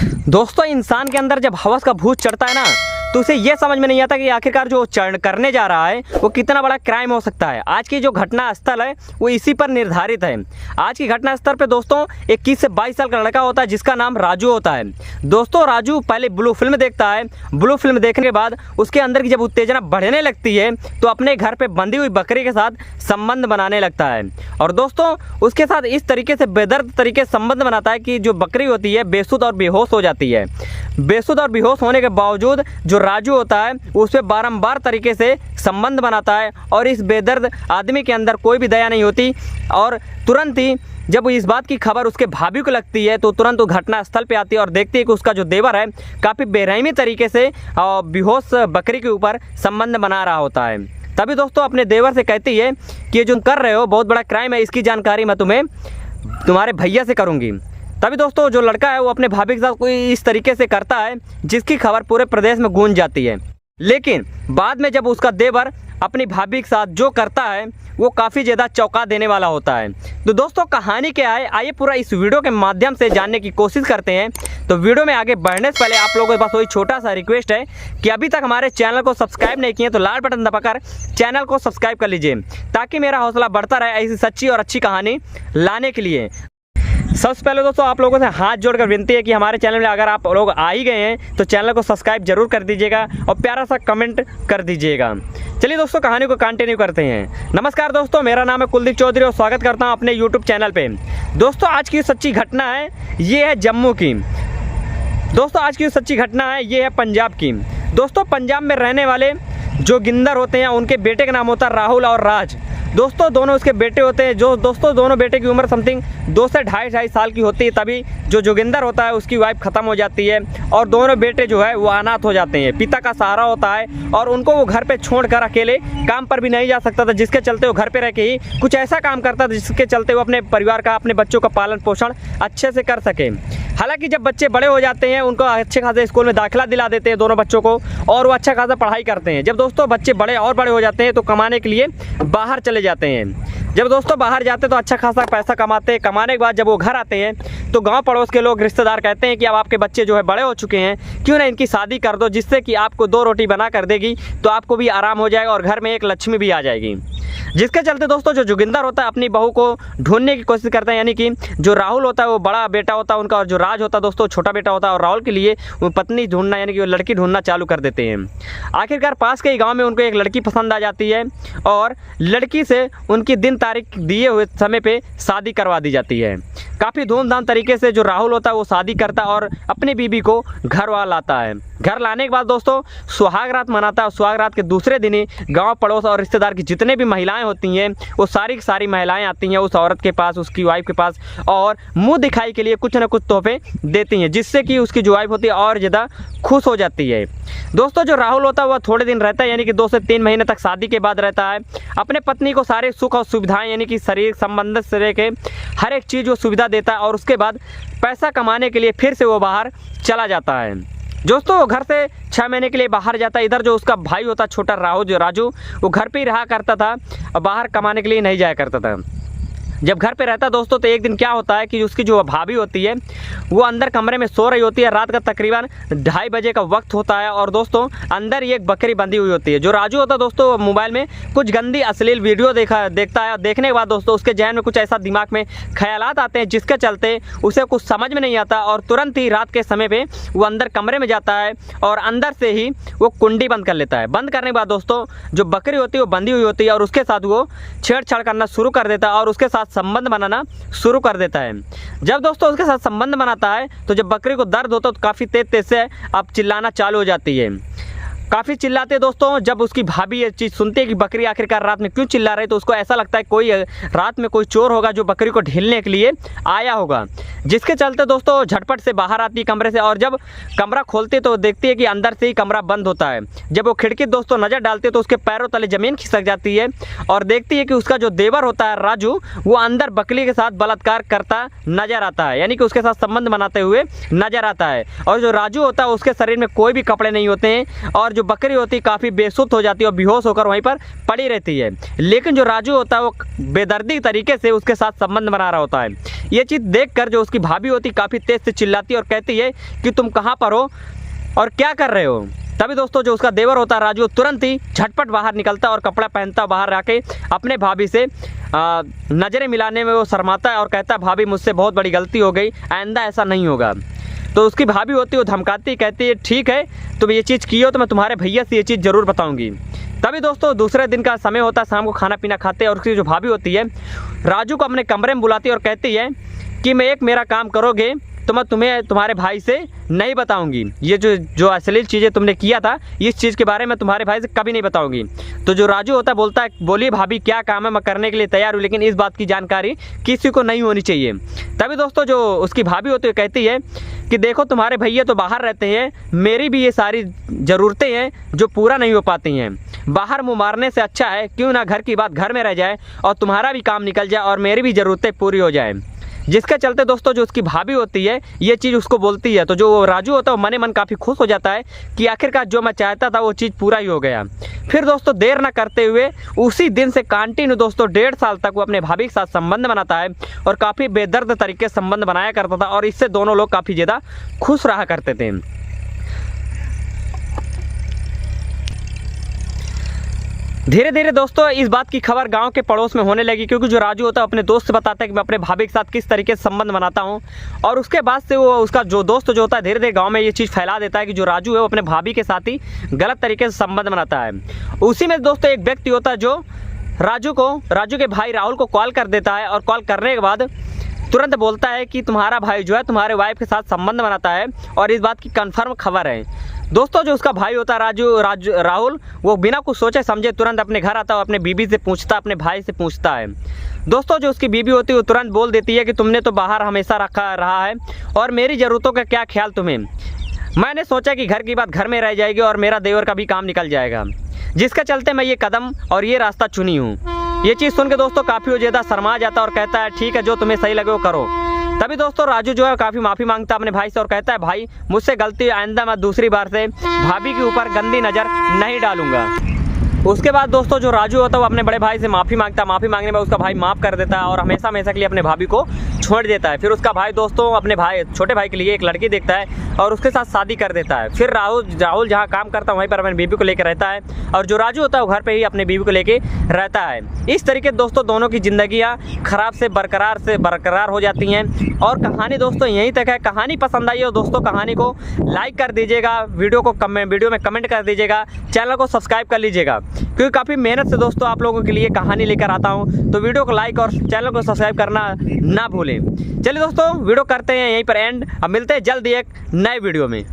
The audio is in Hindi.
दोस्तों, इंसान के अंदर जब हवस का भूत चढ़ता है ना, तो उसे ये समझ में नहीं आता कि आखिरकार जो चढ़ करने जा रहा है वो कितना बड़ा क्राइम हो सकता है। आज की जो घटना स्थल है वो इसी पर निर्धारित है। आज की घटना स्थल पे दोस्तों 21 से 22 साल का लड़का होता है जिसका नाम राजू होता है। दोस्तों, राजू पहले ब्लू फिल्म देखता है। ब्लू फिल्म देखने के बाद उसके अंदर की जब उत्तेजना बढ़ने लगती है तो अपने घर पे बंधी हुई बकरी के साथ संबंध बनाने लगता है। और दोस्तों, उसके साथ इस तरीके से बेदर्द तरीके से संबंध बनाता है कि जो बकरी होती है बेसुध और बेहोश हो जाती है। बेसुध और बेहोश होने के बावजूद जो राजू होता है उस पर बारंबार तरीके से संबंध बनाता है और इस बेदर्द आदमी के अंदर कोई भी दया नहीं होती। और तुरंत ही जब इस बात की खबर उसके भाभी को लगती है तो तुरंत वो घटना स्थल पे आती है और देखती है कि उसका जो देवर है काफ़ी बेरहमी तरीके से बेहोश बकरी के ऊपर संबंध बना रहा होता है। तभी दोस्तों अपने देवर से कहती है कि ये जो कर रहे हो बहुत बड़ा क्राइम है, इसकी जानकारी मैं तुम्हारे भैया से करूँगी। तभी दोस्तों जो लड़का है वो अपने भाभी के साथ कोई इस तरीके से करता है जिसकी खबर पूरे प्रदेश में गूंज जाती है। लेकिन बाद में जब उसका देवर अपनी भाभी के साथ जो करता है वो काफ़ी ज़्यादा चौंका देने वाला होता है। तो दोस्तों कहानी क्या है, आइए पूरा इस वीडियो के माध्यम से जानने की कोशिश करते हैं। तो वीडियो में आगे बढ़ने से पहले आप लोगों के पास वही छोटा सा रिक्वेस्ट है कि अभी तक हमारे चैनल को सब्सक्राइब नहीं किए तो लाल बटन दबाकर चैनल को सब्सक्राइब कर लीजिए ताकि मेरा हौसला बढ़ता रहे ऐसी सच्ची और अच्छी कहानी लाने के लिए। सबसे पहले दोस्तों आप लोगों से हाथ जोड़कर विनती है कि हमारे चैनल में अगर आप लोग आ ही गए हैं तो चैनल को सब्सक्राइब जरूर कर दीजिएगा और प्यारा सा कमेंट कर दीजिएगा। चलिए दोस्तों कहानी को कंटिन्यू करते हैं। नमस्कार दोस्तों, मेरा नाम है कुलदीप चौधरी और स्वागत करता हूं अपने यूट्यूब चैनल पे। दोस्तों आज की सच्ची घटना है ये है जम्मू की। दोस्तों आज की सच्ची घटना है ये है पंजाब की। दोस्तों पंजाब में रहने वाले जो गिंदर होते हैं उनके बेटे का नाम होता है राहुल और राज। दोस्तों दोनों उसके बेटे होते हैं। जो दोस्तों दोनों बेटे की उम्र समथिंग 2 से ढाई साल की होती है। तभी जो जोगिंदर होता है उसकी वाइफ ख़त्म हो जाती है और दोनों बेटे जो है वो अनाथ हो जाते हैं। पिता का सहारा होता है और उनको वो घर पे छोड़कर अकेले काम पर भी नहीं जा सकता था, जिसके चलते वो घर पे रह के ही कुछ ऐसा काम करता था जिसके चलते वो अपने परिवार का अपने बच्चों का पालन पोषण अच्छे से कर सके। हालांकि जब बच्चे बड़े हो जाते हैं उनको अच्छे खासे स्कूल में दाखिला दिला देते हैं दोनों बच्चों को और वो अच्छा खासा पढ़ाई करते हैं। जब दोस्तों बच्चे बड़े हो जाते हैं तो कमाने के लिए बाहर चले जाते हैं। जब दोस्तों बाहर जाते हैं तो अच्छा खासा पैसा कमाते हैं। कमाने के बाद जब वो घर आते हैं तो गांव पड़ोस के लोग रिश्तेदार कहते हैं कि अब आपके बच्चे जो है बड़े हो चुके हैं, क्यों ना इनकी शादी कर दो जिससे कि आपको 2 रोटी बना कर देगी तो आपको भी आराम हो जाएगा और घर में एक लक्ष्मी भी आ जाएगी। जिसके चलते दोस्तों जो जोगिंदर होता है अपनी बहू को ढूंढने की कोशिश करता है, यानी कि जो राहुल होता है वो बड़ा बेटा होता है उनका और जो राज होता है दोस्तों छोटा बेटा होता है। और राहुल के लिए वो पत्नी ढूंढना यानी कि वो लड़की ढूंढना चालू कर देते हैं। आखिरकार पास के ही गाँव में उनको एक लड़की पसंद आ जाती है और लड़की से उनकी दिन तारीख दिए हुए समय पे शादी करवा दी जाती है। काफ़ी धूमधाम तरीके से जो राहुल होता है वो शादी करता है और अपनी बीबी को घर वाला लाता है। घर लाने के बाद दोस्तों सुहाग रात मनाता है और सुहाग रात के दूसरे दिन ही गांव पड़ोस और रिश्तेदार की जितने भी महिलाएं होती हैं वो सारी की सारी महिलाएं आती हैं उस औरत के पास, उसकी वाइफ के पास और मुंह दिखाई के लिए कुछ ना कुछ तोहफे देती हैं जिससे कि उसकी जो वाइफ होती है और ज़्यादा खुश हो जाती है। दोस्तों जो राहुल होता है वह थोड़े दिन रहता है यानी कि 2 से 3 महीने तक शादी के बाद रहता है। अपने पत्नी को सारे सुख और सुविधाएं यानी कि शरीर संबंधित से लेके हर एक चीज़ वो सुविधा देता है और उसके बाद पैसा कमाने के लिए फिर से वो बाहर चला जाता है। दोस्तों वो घर से 6 महीने के लिए बाहर जाता है। इधर जो उसका भाई होता छोटा राजू वो घर पे ही रहा करता था और बाहर कमाने के लिए नहीं जाया करता था। जब घर पे रहता दोस्तों तो एक दिन क्या होता है कि उसकी जो भाभी होती है वो अंदर कमरे में सो रही होती है। रात का तकरीबन 2:30 बजे का वक्त होता है और दोस्तों अंदर ही एक बकरी बंधी हुई होती है। जो राजू होता है दोस्तों मोबाइल में कुछ गंदी अश्लील वीडियो देखता है। देखने के बाद दोस्तों उसके जहन में कुछ ऐसा दिमाग में ख्यालात आते हैं जिसके चलते उसे कुछ समझ में नहीं आता और तुरंत ही रात के समय पर वो अंदर कमरे में जाता है और अंदर से ही वो कुंडी बंद कर लेता है। बंद करने के बाद दोस्तों जो बकरी होती है वो बंधी हुई होती है और उसके साथ वो छेड़छाड़ करना शुरू कर देता है और उसके साथ संबंध बनाना शुरू कर देता है। जब दोस्तों उसके साथ संबंध बनाता है तो जब बकरी को दर्द होता है तो काफ़ी तेज से अब चिल्लाना चालू हो जाती है। काफ़ी चिल्लाते दोस्तों। जब उसकी भाभी ये चीज़ सुनती है कि बकरी आखिरकार रात में क्यों चिल्ला रही तो उसको ऐसा लगता है कोई रात में कोई चोर होगा जो बकरी को ढीलने के लिए आया होगा। जिसके चलते दोस्तों झटपट से बाहर आती है कमरे से और जब कमरा खोलती है तो देखती है कि अंदर से ही कमरा बंद होता है। जब वो खिड़की दोस्तों नज़र डालती है तो उसके पैरों तले ज़मीन खिसक जाती है और देखती है कि उसका जो देवर होता है राजू वो अंदर बकरी के साथ बलात्कार करता नजर आता है, यानी कि उसके साथ संबंध बनाते हुए नजर आता है। और जो राजू होता है उसके शरीर में कोई भी कपड़े नहीं होते हैं और जो बकरी होती है काफ़ी बेसुध हो जाती है और बेहोश होकर वहीं पर पड़ी रहती है। लेकिन जो राजू होता है वो बेदर्दी तरीके से उसके साथ संबंध बना रहा होता है। ये चीज़ देखकर जो उसकी भाभी होती काफ़ी तेज से चिल्लाती है और कहती है कि तुम कहाँ पर हो और क्या कर रहे हो। तभी दोस्तों जो उसका देवर होता है राजू तुरंत ही झटपट बाहर निकलता है और कपड़ा पहनता बाहर आके अपने भाभी से नज़रें मिलाने में वो शर्माता है और कहता है भाभी मुझसे बहुत बड़ी गलती हो गई, आइंदा ऐसा नहीं होगा। तो उसकी भाभी होती है वो धमकाती कहती है ठीक है तुम ये चीज़ की हो तो मैं तुम्हारे भैया से ये चीज़ ज़रूर बताऊंगी। तभी दोस्तों दूसरे दिन का समय होता है, शाम को खाना पीना खाते हैं और उसकी जो भाभी होती है राजू को अपने कमरे में बुलाती है और कहती है कि मैं एक मेरा काम करोगे तो मैं तुम्हें तुम्हारे भाई से नहीं बताऊंगी। ये जो अश्लील चीज़ें तुमने किया था इस चीज़ के बारे में तुम्हारे भाई से कभी नहीं बताऊंगी। तो जो राजू होता है बोलता है बोलिए भाभी क्या काम है, मैं करने के लिए तैयार हूँ, लेकिन इस बात की जानकारी किसी को नहीं होनी चाहिए। तभी दोस्तों जो उसकी भाभी होती है कहती है कि देखो तुम्हारे भैया तो बाहर रहते हैं, मेरी भी ये सारी ज़रूरतें हैं जो पूरा नहीं हो पाती हैं। बाहर मुँह मारने से अच्छा है क्यों ना घर की बात घर में रह जाए और तुम्हारा भी काम निकल जाए और मेरी भी ज़रूरतें पूरी हो जाए। जिसके चलते दोस्तों जो उसकी भाभी होती है ये चीज़ उसको बोलती है तो जो राजू होता है वो मन ही मन काफ़ी खुश हो जाता है कि आखिरकार जो मैं चाहता था वो चीज़ पूरा ही हो गया। फिर दोस्तों देर ना करते हुए उसी दिन से कंटिन्यू दोस्तों 1.5 साल तक वो अपने भाभी के साथ संबंध बनाता है और काफ़ी बेदर्द तरीके से संबंध बनाया करता था और इससे दोनों लोग काफ़ी ज़्यादा खुश रहा करते थे। धीरे धीरे दोस्तों इस बात की खबर गांव के पड़ोस में होने लगी क्योंकि जो राजू होता है अपने दोस्त से बताता है कि मैं अपने भाभी के साथ किस तरीके से संबंध बनाता हूं और उसके बाद से वो उसका जो दोस्त जो होता है धीरे धीरे गांव में ये चीज़ फैला देता है कि जो राजू है वो अपने भाभी के साथ ही गलत तरीके से संबंध बनाता है। उसी में दोस्तों एक व्यक्ति होता है जो राजू के भाई राहुल को कॉल कर देता है और कॉल करने के बाद तुरंत बोलता है कि तुम्हारा भाई जो है तुम्हारे वाइफ के साथ संबंध बनाता है और इस बात की कंफर्म खबर है। दोस्तों जो उसका भाई होता है राहुल वो बिना कुछ सोचे समझे तुरंत अपने घर आता है, अपने बीबी से पूछता, अपने भाई से पूछता है। दोस्तों जो उसकी बीबी होती है वो तुरंत बोल देती है कि तुमने तो बाहर हमेशा रहा है और मेरी ज़रूरतों का क्या ख्याल तुम्हें। मैंने सोचा कि घर की बात घर में रह जाएगी और मेरा देवर का भी काम निकल जाएगा, जिसके चलते मैं ये कदम और ये रास्ता चुनी हूँ। ये चीज़ सुन के दोस्तों काफ़ी ज़्यादा शर्मा जाता है और कहता है ठीक है जो तुम्हें सही लगे वो करो। तभी दोस्तों राजू जो है काफ़ी माफ़ी मांगता है अपने भाई से और कहता है भाई मुझसे गलती, आइंदा मैं दूसरी बार से भाभी के ऊपर गंदी नज़र नहीं डालूंगा। उसके बाद दोस्तों जो राजू होता है वो अपने बड़े भाई से माफ़ी मांगता है। माफ़ी मांगने में उसका भाई माफ़ कर देता है और हमेशा हमेशा के लिए अपने भाभी को छोड़ देता है। फिर उसका भाई दोस्तों अपने छोटे भाई के लिए एक लड़की देखता है और उसके साथ शादी कर देता है। फिर राहुल जहाँ काम करता है वहीं पर अपनी बीवी को लेकर रहता है और जो राजू होता है वो घर पर ही अपनी बीवी को लेकर रहता है। इस तरीके दोस्तों दोनों की ज़िंदगियाँ खराब से बरकरार हो जाती हैं। और कहानी दोस्तों यहीं तक है। कहानी पसंद आई हो दोस्तों कहानी को लाइक कर दीजिएगा, वीडियो में कमेंट कर दीजिएगा, चैनल को सब्सक्राइब कर लीजिएगा क्योंकि काफ़ी मेहनत से दोस्तों आप लोगों के लिए कहानी लेकर आता हूं। तो वीडियो को लाइक और चैनल को सब्सक्राइब करना ना भूलें। चलिए दोस्तों वीडियो करते हैं यहीं पर एंड। अब मिलते हैं जल्दी एक नए वीडियो में।